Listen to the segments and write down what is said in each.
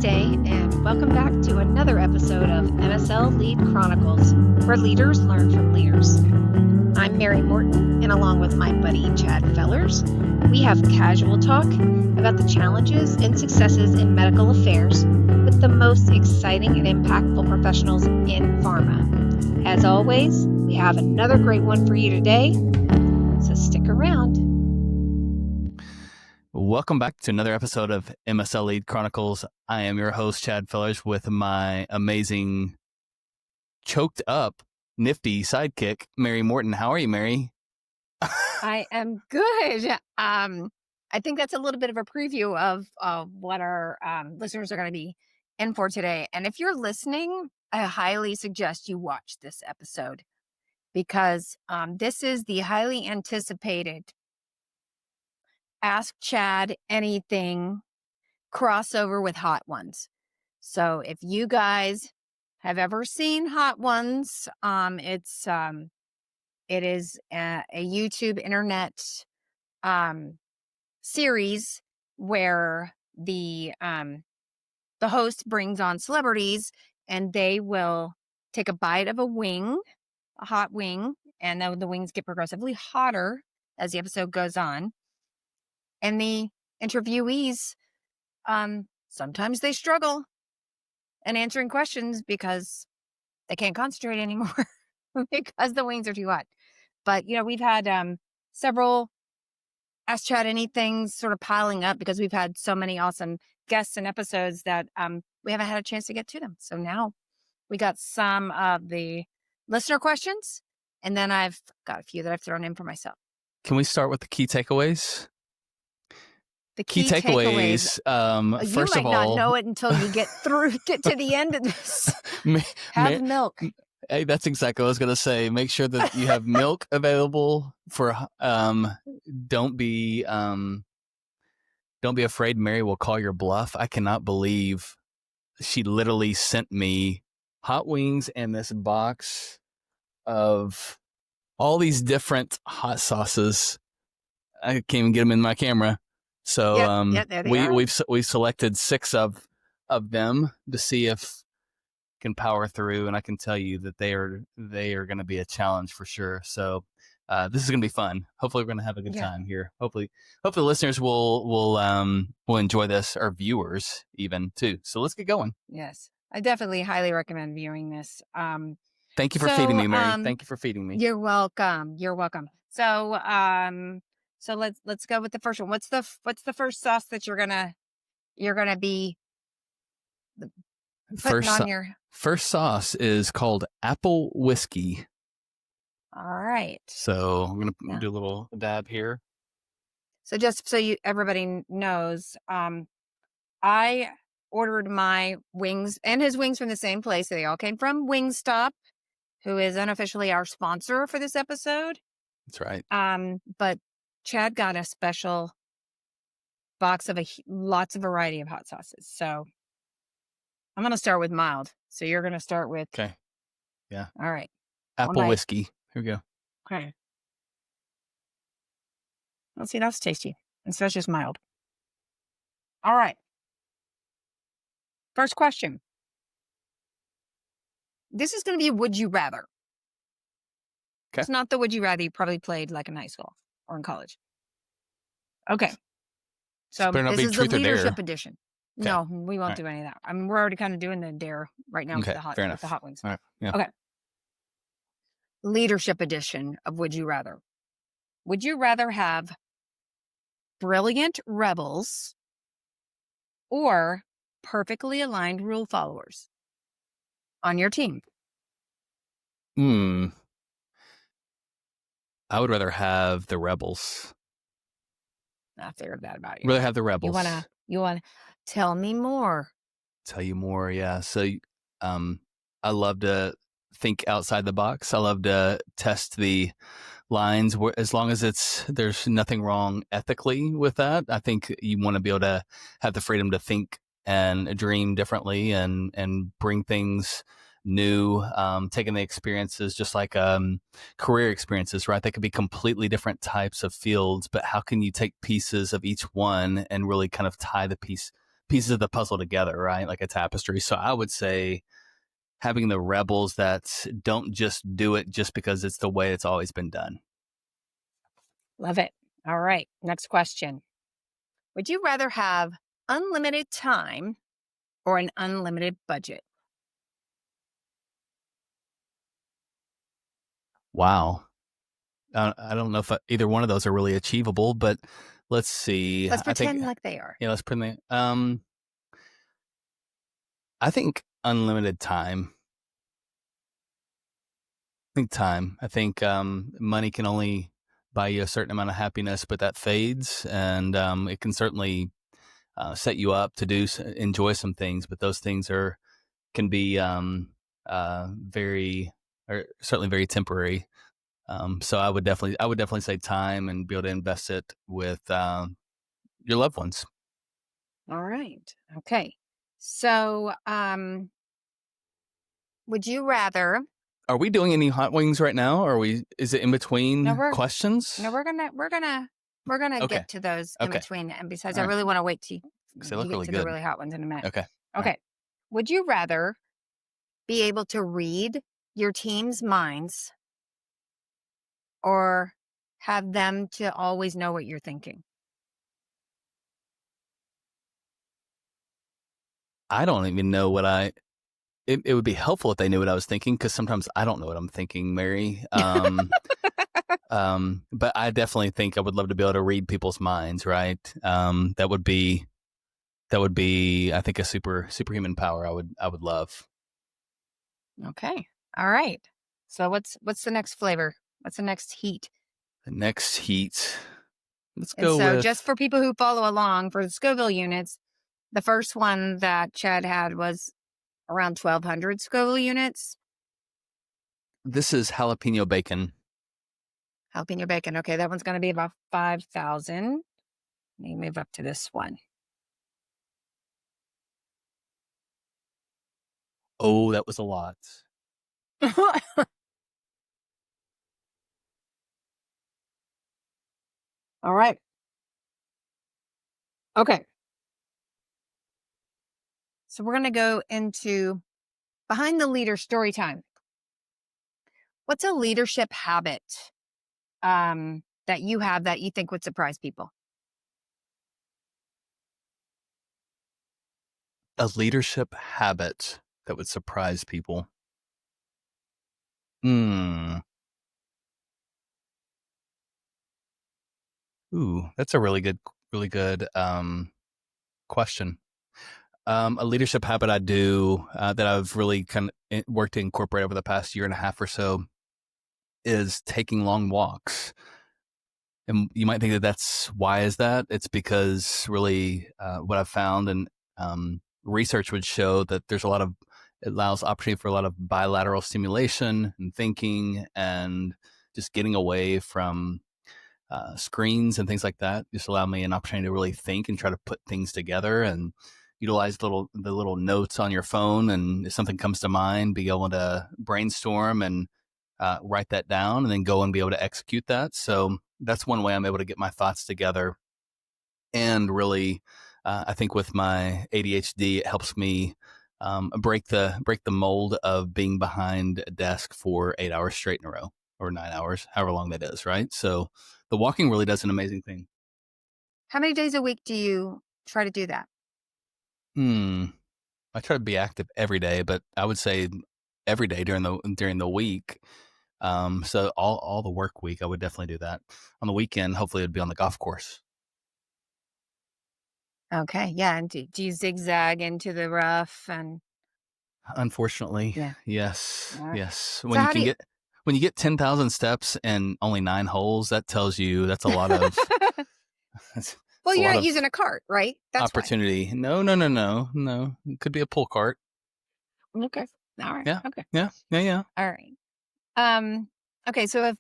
Namaste, and welcome back to another episode of MSL Lead Chronicles, where leaders learn from leaders. I'm Mary Morton, and along with my buddy Chad Fellers, we have casual talk about the challenges and successes in medical affairs with the most exciting and impactful professionals in pharma. As always, we have another great one for you today, so stick around. Welcome back to another episode of MSL Lead Chronicles. I am your host, Chad Fellers, with my amazing, choked up, nifty sidekick, Mary Morton. How are you, Mary? I am good. I think that's a little bit of a preview of what our listeners are going to be in for today. And if you're listening, I highly suggest you watch this episode because this is the highly anticipated Ask Chad Anything crossover with Hot Ones. So if you guys have ever seen Hot Ones, it is a YouTube internet series where the host brings on celebrities and they will take a bite of a wing, a hot wing, and then the wings get progressively hotter as the episode goes on. And the interviewees, sometimes they struggle in answering questions because they can't concentrate anymore because the wings are too hot. But, we've had several Ask Chad Anything sort of piling up because we've had so many awesome guests and episodes that we haven't had a chance to get to them. So now we got some of the listener questions, and then I've got a few that I've thrown in for myself. Can we start with the key takeaways? The key takeaways. First you of might all, not know it until you get to the end of this. Have milk. Hey, that's exactly what I was going to say. Make sure that you have milk available for. Don't be afraid. Mary will call your bluff. I cannot believe she literally sent me hot wings and this box of all these different hot sauces. I can't even get them in my camera. So there they are. we've selected 6 of them to see if can power through, and I can tell you that they are going to be a challenge for sure. So this is going to be fun. Hopefully, we're going to have a good time here. Hopefully, listeners will enjoy this, our viewers even too. So let's get going. Yes, I definitely highly recommend viewing this. Thank you for feeding me, Mary. Thank you for feeding me. You're welcome. You're welcome. So let's go with the first one. What's the first sauce that you're gonna be putting on your first sauce is called apple whiskey. All right. So I'm gonna do a little dab here. So just so everybody knows, I ordered my wings and his wings from the same place. They all came from Wingstop, who is unofficially our sponsor for this episode. That's right. But Chad got a special box of lots of variety of hot sauces. So I'm going to start with mild. So you're going to start with... Okay. Yeah. All right. Apple whiskey. Here we go. Okay. Let's see. That's tasty. And so it's just mild. All right. First question. This is going to be a would you rather. Okay. It's not the would you rather you probably played like in high school or in college. Okay. So this is the leadership edition. Okay. No, we won't do any of that. I mean, we're already kind of doing the dare right now with the hot wings. All right. Yeah. Okay. Leadership edition of would you rather. Would you rather have brilliant rebels or perfectly aligned rule followers on your team? I would rather have the rebels. I figured that about you. Rather have the rebels. You wanna tell me more? Tell you more, yeah. So, I love to think outside the box. I love to test the lines as long as there's nothing wrong ethically with that. I think you want to be able to have the freedom to think and dream differently and bring things new, taking the experiences just like career experiences, right? They could be completely different types of fields, but how can you take pieces of each one and really kind of tie the pieces of the puzzle together, right? Like a tapestry. So I would say having the rebels that don't just do it just because it's the way it's always been done. Love it. All right. Next question. Would you rather have unlimited time or an unlimited budget? Wow. I don't know if either one of those are really achievable, but let's see. Let's I think, pretend like they are. yeah, let's put in I think unlimited time. I think time. I think money can only buy you a certain amount of happiness, but that fades, and it can certainly set you up to enjoy some things. But those things can be very, or certainly very temporary. So I would definitely say time and be able to invest it with your loved ones. All right. Okay. So, would you rather? Are we doing any hot wings right now? Or are we? Is it in No, between we're questions? no, we're gonna Okay. get to those in Okay. between. And besides, All I right. really want to wait till Because they you look get really to the good. really hot ones in a minute. Okay. All right. Okay. Would you rather be able to read your team's minds or have them to always know what you're thinking? I don't even know what I. It would be helpful if they knew what I was thinking because sometimes I don't know what I'm thinking, Mary. But I definitely think I would love to be able to read people's minds. Right. That would be I think a superhuman power. I would love. Okay. All right. So what's the next flavor? What's the next heat? The next heat. Let's And go so just with. for people who follow along for the Scoville units, the first one that Chad had was around 1200 Scoville units. This is jalapeno bacon. Jalapeno bacon. Okay, that one's going to be about 5,000. Let me move up to this one. Oh, that was a lot. All right. Okay. So we're going to go into behind the leader story time. What's a leadership habit that you have that you think would surprise people? A leadership habit that would surprise people. Hmm. Ooh, that's a really good question. A leadership habit I do that I've really kind of worked to incorporate over the past year and a half or so is taking long walks. And you might think that that's why is that? It's because really what I've found and research would show that it allows opportunity for a lot of bilateral stimulation and thinking and just getting away from screens and things like that. Just allow me an opportunity to really think and try to put things together and utilize the little notes on your phone. And if something comes to mind, be able to brainstorm and write that down and then go and be able to execute that. So that's one way I'm able to get my thoughts together. And really, I think with my ADHD, it helps me break the mold of being behind a desk for 8 hours straight in a row or 9 hours, however long that is. Right. So the walking really does an amazing thing. How many days a week do you try to do that? Hmm. I try to be active every day, but I would say every day during the week. So all the work week, I would definitely do that. On the weekend, hopefully, it'd be on the golf course. Okay. Yeah. And do you zigzag into the rough? And Unfortunately, yeah. yes, All right. yes. So how do you? When you get 10,000 steps and only 9 holes, that tells you that's a lot of that's Well, a you're lot not of using a cart, right? That's why. opportunity. No, no, no, no, no. It could be a pull cart. Okay. All right. Yeah, Okay. yeah, yeah, yeah. All right. Um, okay, so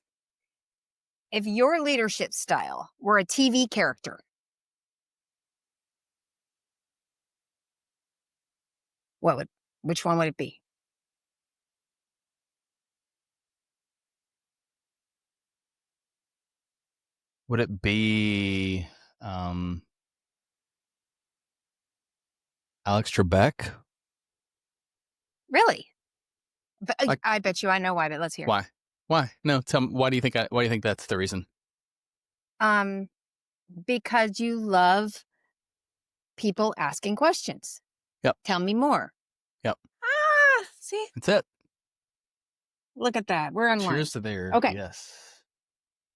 if your leadership style were a TV character, what would which one would it be? Would it be? Um, Alex Trebek. Really? But Like I bet you I know why, but let's hear. why? Why? No, tell me. Why do you think? Why do you think that's the reason? Um, because you love people asking questions. Yep. Tell me more. Yep. Ah, see, That's it. look at that. We're in line. Cheers to there. Okay. Yes.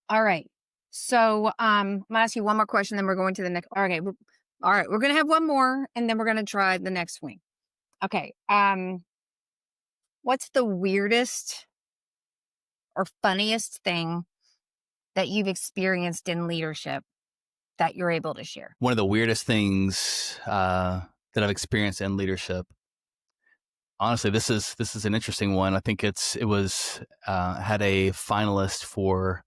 All right. So, I'm gonna ask you one more question, then we're going to the next. Okay. All right. We're gonna have one more, and then we're gonna try the next wing. Okay. What's the weirdest or funniest thing that you've experienced in leadership that you're able to share? One of the weirdest things that I've experienced in leadership. Honestly, this is an interesting one. I think it was had a finalist for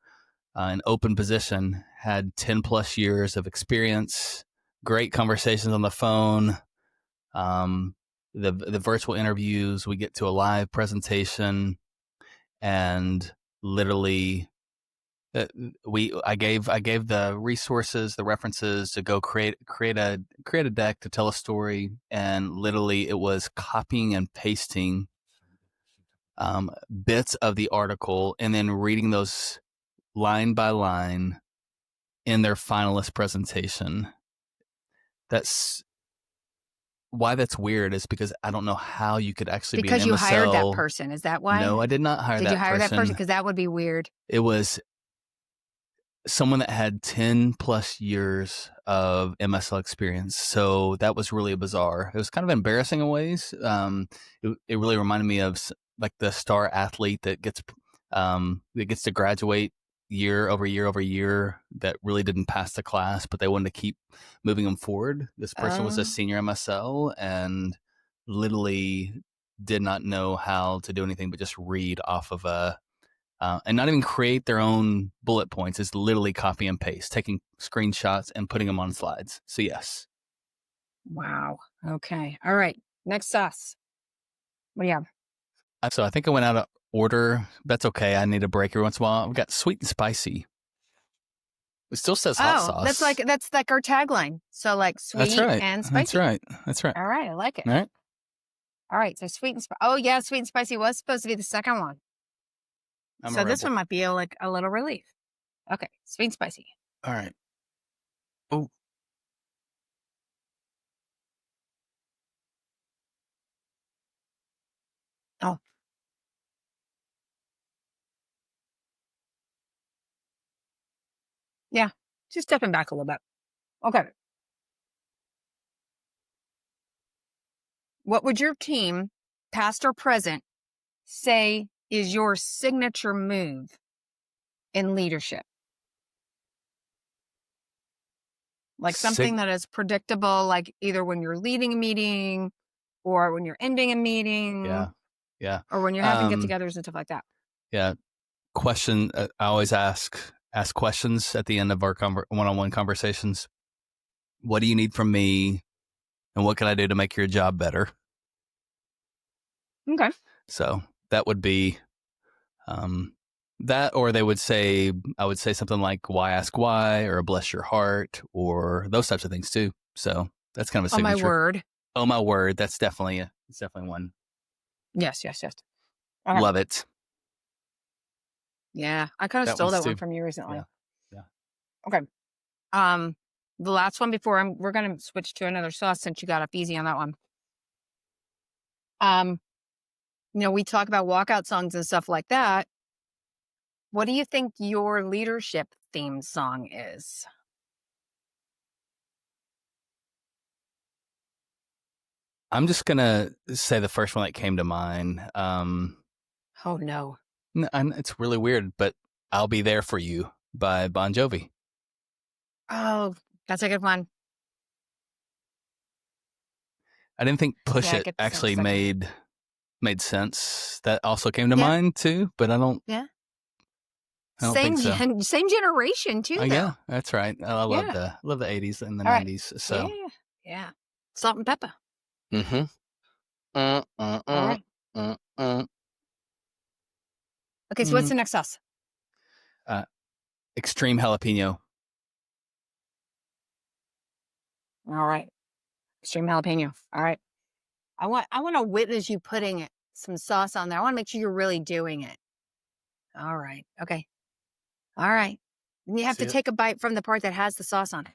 an open position, had 10 plus years of experience, great conversations on the phone, um, the virtual interviews. We get to a live presentation, and literally, I gave the resources, the references to go create a deck to tell a story, and literally it was copying and pasting bits of the article and then reading those line by line in their finalist presentation. That's why that's weird, is because I don't know how you could actually be an Because you hired that MSL. person. Is that No, why? I did not hire Did you that hire that person? person. Because that would be weird. It was someone that had 10 plus years of MSL experience. So that was really bizarre. It was kind of embarrassing in ways. It really reminded me of like the star athlete that gets to graduate year over year over year that really didn't pass the class, but they wanted to keep moving them forward. This person was a Oh, senior MSL and literally did not know how to do anything but just read off of a and not even create their own bullet points. It's literally copy and paste, taking screenshots and putting them on slides. So yes. wow. Okay. All right. Next sauce. What do you have? So I think I went out of order. That's okay. I need a break every once in a while. I've got sweet and spicy. It still says hot Oh, sauce. that's like our tagline. So like That's sweet right. and That's spicy. right. That's right. All right, I like it. All right. All right, so sweet and spicy. Oh yeah, sweet and spicy was supposed to be the second one. I'm a So this rebel. one might be like a little relief. Okay, sweet and spicy. All right. Oh, Oh, yeah. Just stepping back a little bit. Okay. What would your team, past or present, say is your signature move in leadership? Like something sig. that is predictable, like either when you're leading a meeting or when you're ending a meeting Yeah. Yeah. or when you're having get Um, togethers and stuff like that. yeah. Question. I always ask questions at the end of our one-on-one conversations. What do you need from me? And what can I do to make your job better? Okay. So that would be um, that, or I would say something like "Why ask why?" or "Bless your heart," or those types of things too. So that's kind of a Oh my signature. word. Oh my word, it's definitely one. Yes, yes, yes. Okay. Love it. Yeah. I kind of That stole one's that one too. from you recently. Yeah, yeah. Okay. Um, the last one before we're gonna switch to another sauce since you got off easy on that one. Um, we talk about walkout songs and stuff like that. What do you think your leadership theme song is? I'm just gonna say the first one that came to mind. Oh no. And it's really weird, but "I'll Be There for You" by Bon Jovi. Oh, that's a good one. I didn't think "Push Yeah, it It" gets actually second. made sense. That also came to Yeah, mind too, but yeah. I don't think Same so. same generation too, Oh though. yeah, that's right. I Yeah. love the 80s and the All right. 90s. Yeah, So, yeah. Salt and pepper. mm-hmm. Uh, uh, All uh, right. uh, uh, Okay, so what's mm. the next sauce? uh, Extreme jalapeno. All right. Extreme jalapeno. All right. I want to witness you putting some sauce on there. I want to make sure you're really doing it. All right. Okay. All right. And you have See to it? take a bite from the part that has the sauce on it.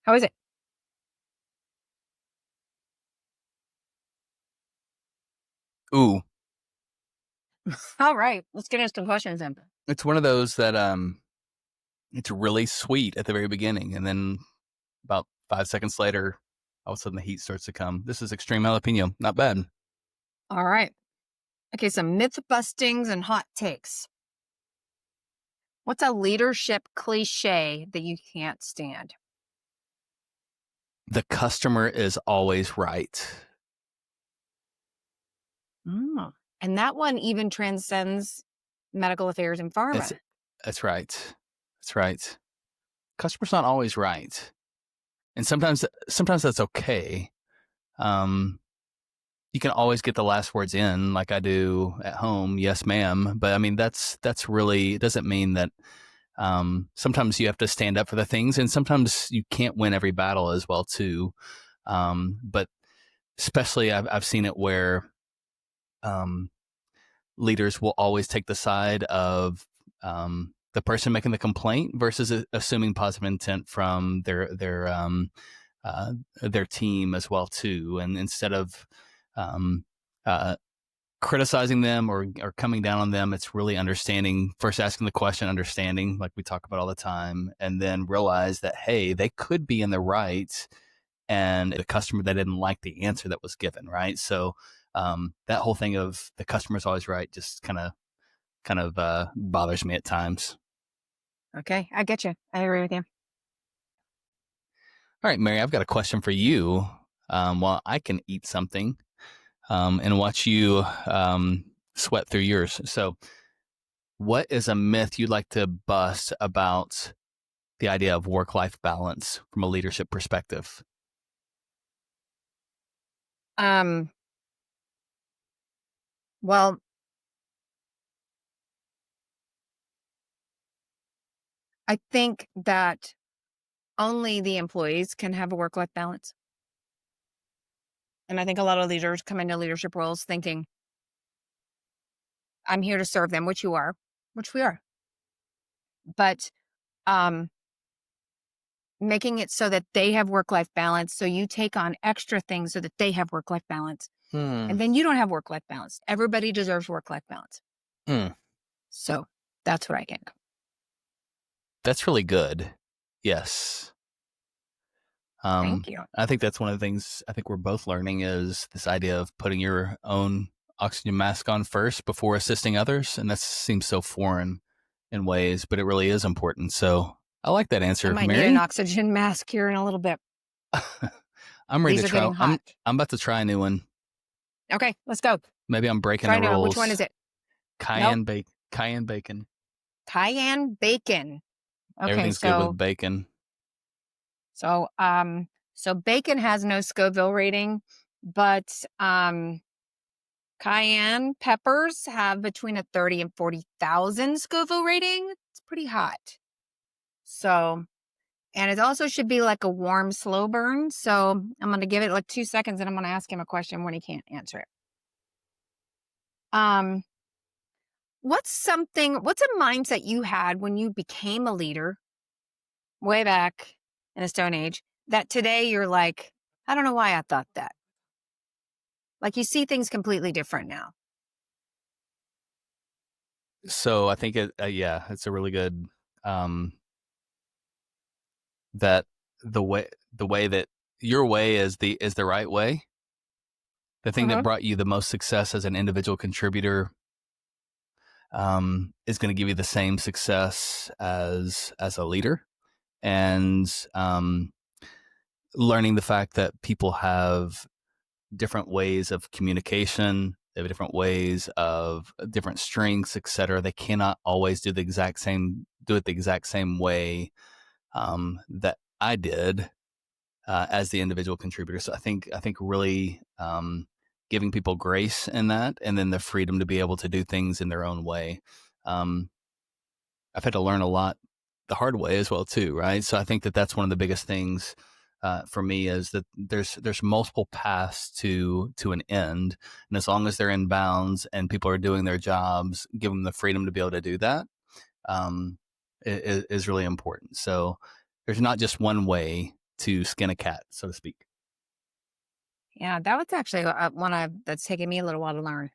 How is it? Ooh, All right. Let's get into some questions then. it's one of those that it's really sweet at the very beginning, and then about 5 seconds later, all of a sudden the heat starts to come. This is extreme jalapeno. Not bad. All right. Okay. Some myth bustings and hot takes. What's a leadership cliche that you can't stand? The customer is always right. Mm. And that one even transcends medical affairs and It's pharma. that's right. That's right. Customer's not always right, and sometimes that's okay. Um, you can always get the last words in, like I do at home. Yes, ma'am. But I mean, that's really it doesn't mean that. Sometimes you have to stand up for the things, and sometimes you can't win every battle as well too. But especially, I've seen it where um, leaders will always take the side of the person making the complaint versus assuming positive intent from their team as well too. And instead of um, uh, criticizing them or coming down on them, it's really understanding, first asking the question, understanding like we talk about all the time, and then realize that hey, they could be in the right, and the customer that didn't like the answer that was given, right? So that whole thing of the customer's always right just kind of bothers me at times. Okay. I get you. I agree with you. All right, Mary, I've got a question for you. While I can eat something and watch you sweat through yours. So, what is a myth you'd like to bust about the idea of work life balance from a leadership perspective? Um, well, I think that only the employees can have a work life balance. And I think a lot of leaders come into leadership roles thinking, I'm here to serve them, which you are, which we are. But um, making it so that they have work life balance. So you take on extra things so that they have work life balance. Hmm. And then you don't have work life balance. Everybody deserves work life balance. Hmm. So that's what I think. That's really good. Yes. Thank you. I think that's one of the things I think we're both learning is this idea of putting your own oxygen mask on first before assisting others. And that seems so foreign in ways, but it really is important. So I like that I answer, might need an Mary. oxygen mask here in a little bit. I'm ready These to are try. getting I'm hot. I'm about to try a new one. Okay, let's go. Maybe I'm breaking Try the new one. Which one is rules. it? Nope. Cayenne bacon. Cayenne bacon. Okay, Everything's good with bacon. so so bacon has no Scoville rating, but cayenne peppers have between a 30 and 40,000 Scoville rating. It's pretty hot. So, and it also should be like a warm, slow burn. So I'm going to give it like 2 seconds and I'm going to ask him a question when he can't answer it. Um, what's a mindset you had when you became a leader way back in a stone age that today you're like, I don't know why I thought that. Like you see things completely different now. So I think yeah, it's a really good um, that the way that your way is the right way. The thing that Uh-huh. brought you the most success as an individual contributor is going to give you the same success as a leader, and learning the fact that people have different ways of communication. They have different ways of different strengths, etc. They cannot always do it the exact same way that I did as the individual contributor. So I think really giving people grace in that, and then the freedom to be able to do things in their own way. Um, I've had to learn a lot the hard way as well too, right? So I think that that's one of the biggest things for me is that there's multiple paths to an end, and as long as they're in bounds and people are doing their jobs, give them the freedom to be able to do that um, is really important. So there's not just one way to skin a cat, so to speak. Yeah, that was actually one that's taken me a little while to learn.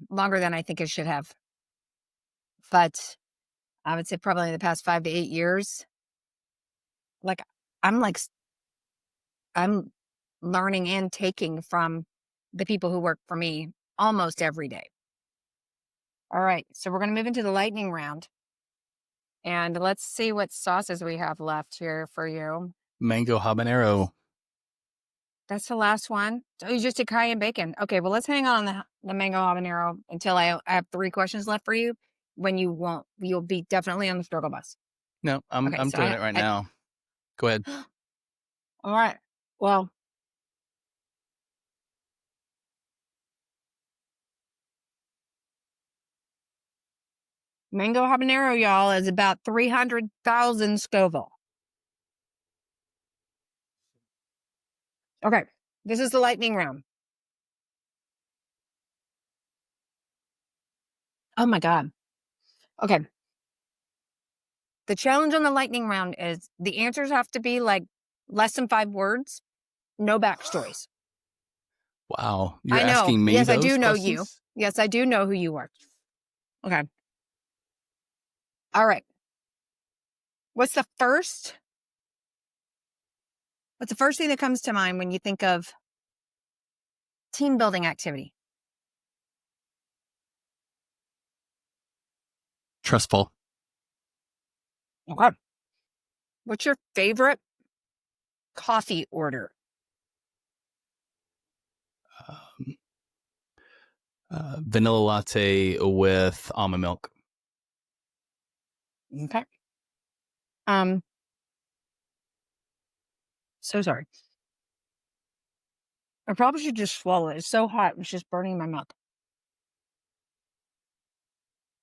Longer than I think it should have. But I would say probably in the past 5 to 8 years, like I'm like I'm learning and taking from the people who work for me almost every day. All right, so we're going to move into the lightning round, and let's see what sauces we have left here for you. Mango habanero. That's the last one. So you just did cayenne bacon. Okay, well let's hang on the mango habanero until I have 3 questions left for you. When you'll be definitely on the struggle bus. No, Okay, I'm so doing it right now. Go ahead. all right. Well, mango habanero, y'all, is about 300,000 Scoville. Okay, this is the lightning round. Oh my God. Okay, the challenge on the lightning round is the answers have to be like less than 5 words, no backstories. Wow, you're I know. asking me Yes, I do those know you. questions? Yes, I do know who you are. Okay. All right. What's the first? What's the first thing that comes to mind when you think of team building activity? Trustful. Okay. What's your favorite coffee order? Um, vanilla latte with almond milk. Okay. Um. So sorry. I probably should just swallow it. It's so hot. It's just burning my mouth.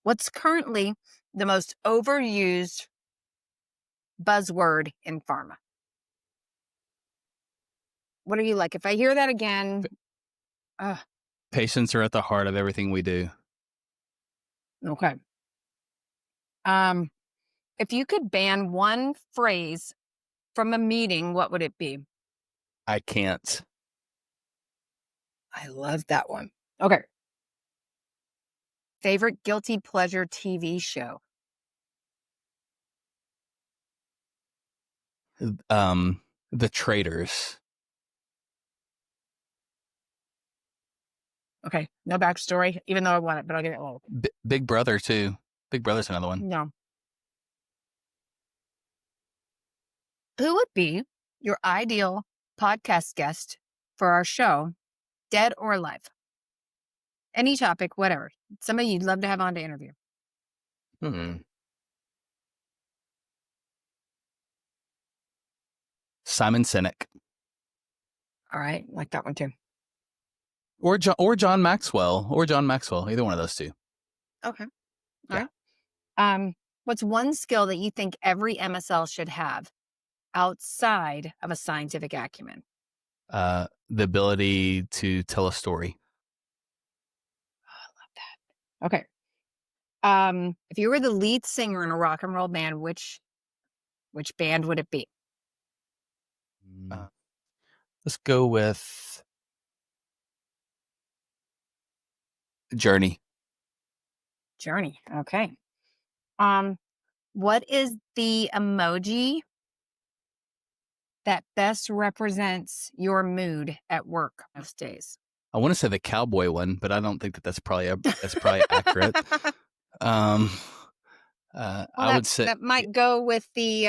What's currently the most overused buzzword in pharma? What are you like? If I hear that again, uh, Patients are at the heart of everything we do. okay. Um, if you could ban one phrase from a meeting, what would it be? I can't. I love that one. Okay. Favorite guilty pleasure TV show? The traitors. Okay. No backstory, even though I want it, but I'll get it all. Big Brother too. Big Brother's another one. No. Who would be your ideal podcast guest for our show, dead or alive? Any topic, whatever. Somebody you'd love to have on to interview. Hmm. Simon Sinek All right. Like that one too. or John Maxwell Either one of those two. Okay. All Yeah. right. What's one skill that you think every MSL should have outside of a scientific acumen? The ability to tell a story. Okay. If you were the lead singer in a rock and roll band, which band would it be? Let's go with Journey. Journey. Okay. What is the emoji that best represents your mood at work most days? I want to say the cowboy one, but I don't think that's probably accurate. Um, Well, I would say that might go with the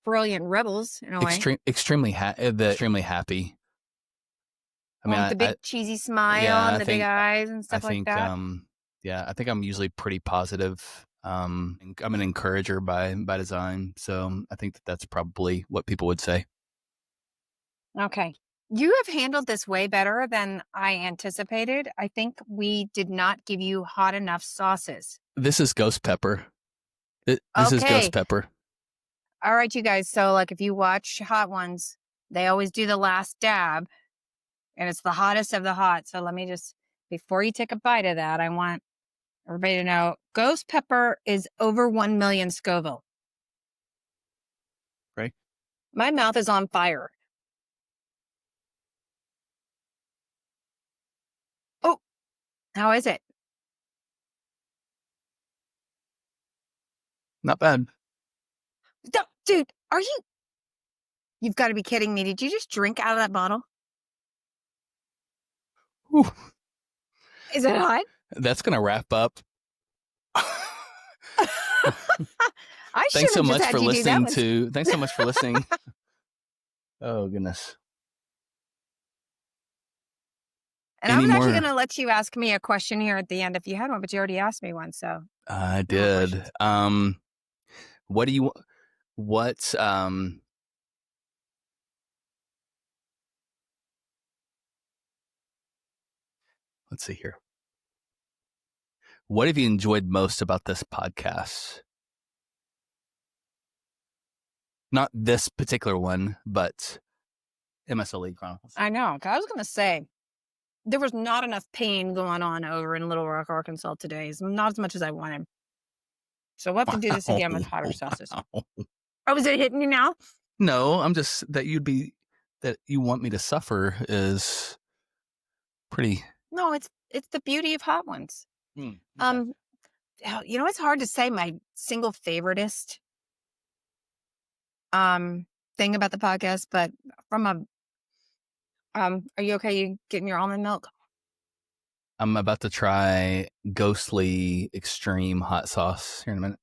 brilliant rebels in a way. extremely happy. I mean, With the big cheesy smile yeah, and I the big think eyes and I stuff like think that. yeah, I think I'm usually pretty positive. I'm an encourager by design, so I think that's probably what people would say. Okay. You have handled this way better than I anticipated. I think we did not give you hot enough sauces. This is ghost pepper. This is ghost Okay. pepper. All right, you guys. So, like, if you watch Hot Ones, they always do the last dab, and it's the hottest of the hot. So, let me just, before you take a bite of that, I want everybody to know ghost pepper is over 1 million Scoville. Right? My mouth is on fire. Oh, how is it? Not bad. Dude, you've got to be kidding me. Did you just drink out of that bottle? Whew. Is it hot? That's gonna wrap up. I should Thanks so have just much had for you do that listening one. to. Thanks so much for listening. Oh goodness. And I Any was actually going more? to let you ask me a question here at the end if you had one, but you already asked me one. So I no more did. questions. What do you? What? Let's see here. What have you enjoyed most about this podcast? Not this particular one, but MSLE Chronicles. I know. 'Cause I was going to say there was not enough pain going on over in Little Rock, Arkansas today. Not as much as I wanted. So we'll have to do this Wow. again with hotter sauces. Wow. Oh, is it hitting you now? No, I'm just that you want me to suffer is pretty. No, it's the beauty of hot ones. Okay. Um, it's hard to say my single favoritist um thing about the podcast, but from a are you okay? You getting your almond milk? I'm about to try ghostly extreme hot sauce here in a minute.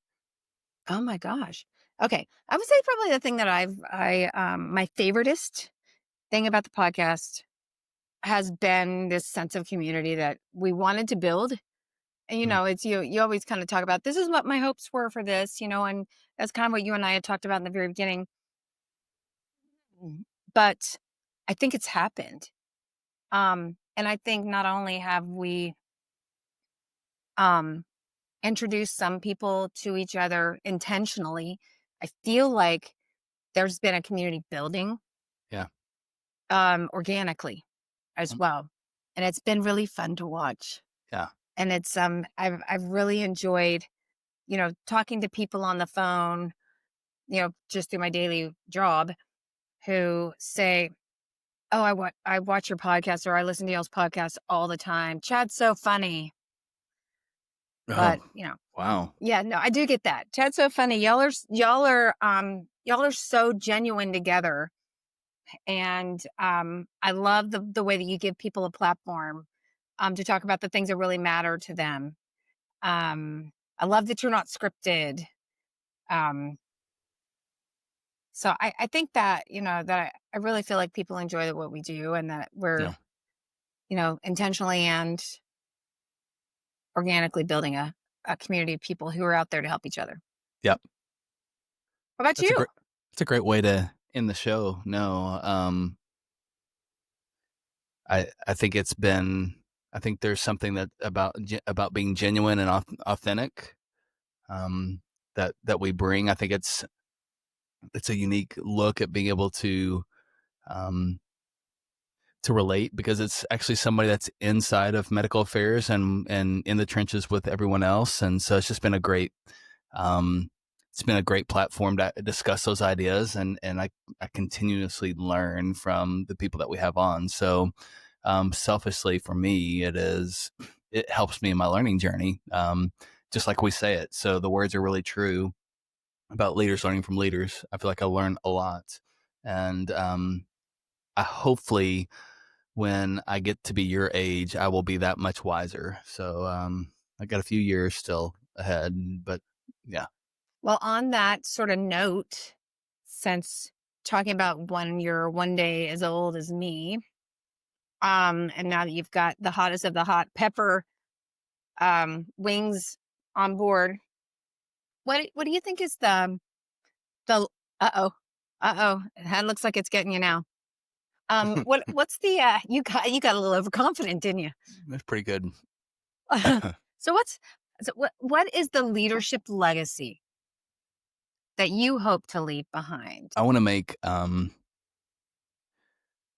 Oh my gosh. Okay. I would say probably the thing that my favoritist thing about the podcast has been this sense of community that we wanted to build. And Mm, it's you always kind of talk about this is what my hopes were for this, and that's kind of what you and I had talked about in the very beginning. But I think it's happened. And I think not only have we um introduced some people to each other intentionally, I feel like there's been a community building yeah. organically as Mm, well. And it's been really fun to watch. yeah. And it's I've really enjoyed, talking to people on the phone, just through my daily job who say, "Oh, I watch your podcast or I listen to y'all's podcast all the time. Chad's so funny." Oh, But, wow. yeah, no, I do get that. Chad's so funny. Y'all are so genuine together. And I love the way that you give people a platform to talk about the things that really matter to them. I love that you're not scripted. Um, so I think that, that I really feel like people enjoy what we do and that we're, Yeah. intentionally and organically building a community of people who are out there to help each other. Yep. What about That's a you? great. That's a great way to end the show. No, I think it's been. I think there's something that about being genuine and authentic um, that we bring. I think it's a unique look at being able um, to relate because it's actually somebody that's inside of medical affairs and in the trenches with everyone else, and so it's just been a great um, it's been a great platform to discuss those ideas, and I continuously learn from the people that we have on. So selfishly for me, it helps me in my learning journey, just like we say it. So the words are really true about leaders learning from leaders. I feel like I learn a lot, and I hopefully when I get to be your age, I will be that much wiser. So I got a few years still ahead, but yeah, Well, on that sort of note, since talking about when you're one day as old as me, and now that you've got the hottest of the hot pepper wings on board, what do you think is the uh oh, that looks like it's getting you now. What's the you got a little overconfident, didn't you? That's pretty good. So what is the leadership legacy that you hope to leave behind? I want to make I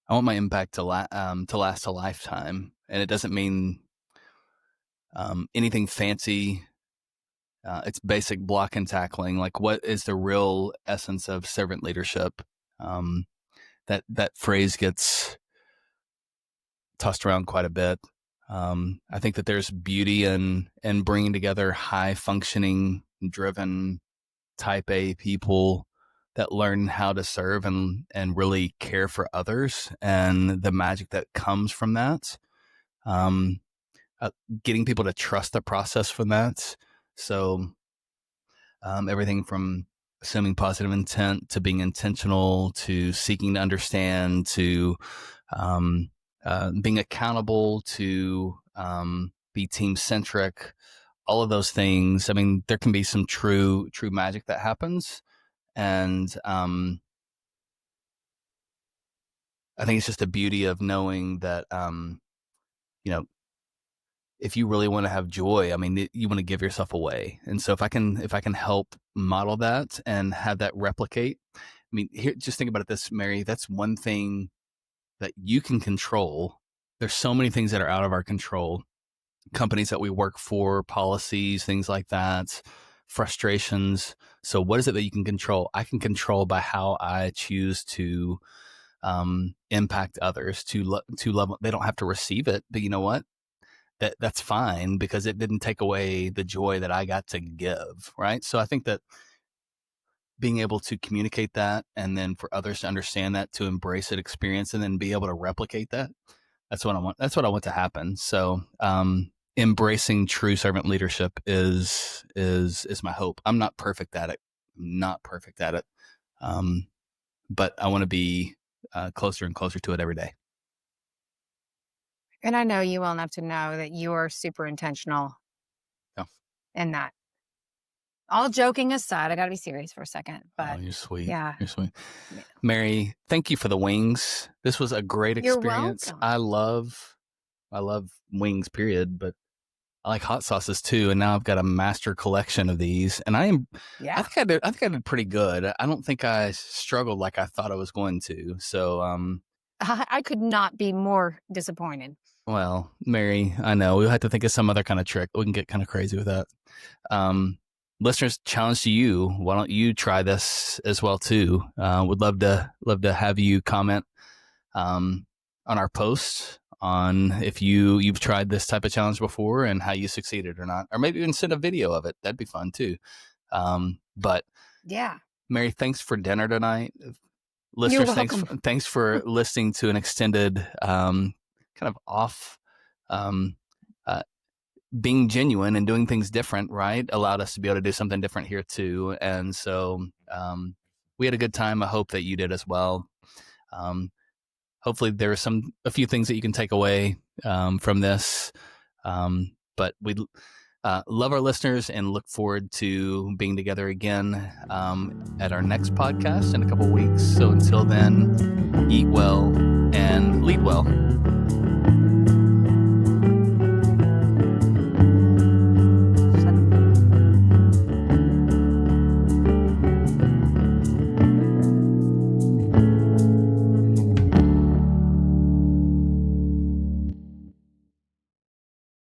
want my impact to last a lifetime, and it doesn't mean anything fancy. It's basic block and tackling. Like, what is the real essence of servant leadership? Um, that phrase gets tossed around quite a bit. I think that there's beauty in bringing together high functioning, driven type A people that learn how to serve and really care for others, and the magic that comes from that. Um, Getting people to trust the process from that. So everything from assuming positive intent to being intentional to seeking to understand to being accountable to be team centric. All of those things. I mean, there can be some true magic that happens, and I think it's just the beauty of knowing that you know, if you really want to have joy, I mean, you want to give yourself away. And so if I can help model that and have that replicate, I mean, here, just think about it this, Mary, that's one thing that you can control. There's so many things that are out of our control. Companies that we work for, policies, things like that, frustrations. So what is it that you can control? I can control by how I choose to impact others, to love. They don't have to receive it, but you know what? That's fine because it didn't take away the joy that I got to give, right? So I think that being able to communicate that and then for others to understand that, to embrace it, experience, and then be able to replicate that, that's what I want. That's what I want to happen. So embracing true servant leadership is my hope. I'm not perfect at it. But I want to be closer and closer to it every day. And I know you well enough to know that you are super intentional Yeah. in that. All joking aside, I got to be serious for a second, Oh, but you're sweet. yeah. You're sweet. Yeah. Mary, thank you for the wings. This was a great You're experience. welcome. I love wings, period, but I like hot sauces too. And now I've got a master collection of these, and I Yeah. think I did pretty good. I don't think I struggled like I thought I was going to. So, I could not be more disappointed. well, Mary, I know we'll have to think of some other kind of trick. We can get kind of crazy with that. Um, Listeners, challenge to you. Why don't you try this as well too? Would love to have you comment on our post on if you've tried this type of challenge before and how you succeeded or not, or maybe even send a video of it. That'd be fun too. But Yeah. Mary, thanks for dinner tonight. You're Listeners, welcome. thanks for listening to an extended kind of off. Um, uh, Being genuine and doing things different, right, allowed us to be able to do something different here too. And so we had a good time. I hope that you did as well. Hopefully there are a few things that you can take away from this. But we love our listeners and look forward to being together again at our next podcast in a couple of weeks. So until then, eat well and lead well.